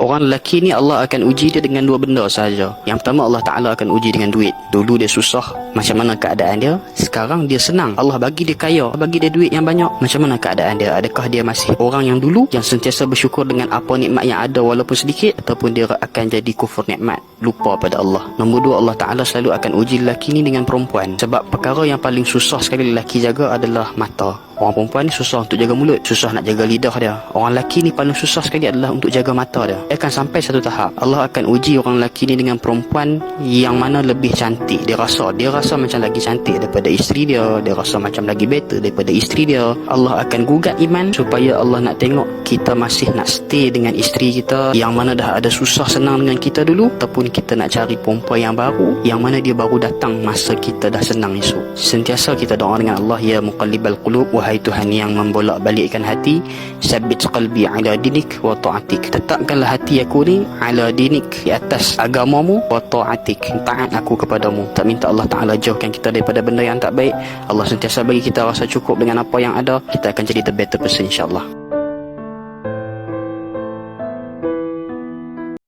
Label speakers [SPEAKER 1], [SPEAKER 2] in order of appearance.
[SPEAKER 1] Orang lelaki ni Allah akan uji dia dengan dua benda sahaja. Yang pertama, Allah Ta'ala akan uji dengan duit. Dulu dia susah, macam mana keadaan dia? Sekarang dia senang, Allah bagi dia kaya, bagi dia duit yang banyak, macam mana keadaan dia? Adakah dia masih orang yang dulu, yang sentiasa bersyukur dengan apa nikmat yang ada walaupun sedikit, ataupun dia akan jadi kufur nikmat, lupa pada Allah? Nombor dua, Allah Ta'ala selalu akan uji lelaki ni dengan perempuan. Sebab perkara yang paling susah sekali lelaki jaga adalah mata. Orang perempuan ni susah untuk jaga mulut, susah nak jaga lidah dia. Orang lelaki ni paling susah sekali adalah untuk jaga mata dia. Dia akan sampai satu tahap, Allah akan uji orang lelaki ni dengan perempuan yang mana lebih cantik. Dia rasa macam lagi cantik daripada isteri dia, dia rasa macam lagi better daripada isteri dia. Allah akan gugat iman supaya Allah nak tengok kita masih nak stay dengan isteri kita yang mana dah ada susah senang dengan kita dulu, ataupun kita nak cari perempuan yang baru, yang mana dia baru datang masa kita dah senang esok. Sentiasa kita doa dengan Allah, ya muqallibal qulub, wahai Tuhan yang membolak-balikkan hati, sabbit qalbi ala dinik wa ta'atik, tetapkanlah hati aku ni ala dinik, di atas agamamu, wa ta'atik, taat aku kepadamu. Tak minta Allah Ta'ala jauhkan kita daripada benda yang tak baik. Allah sentiasa bagi kita rasa cukup dengan apa yang ada. Kita akan jadi the better person, insyaAllah.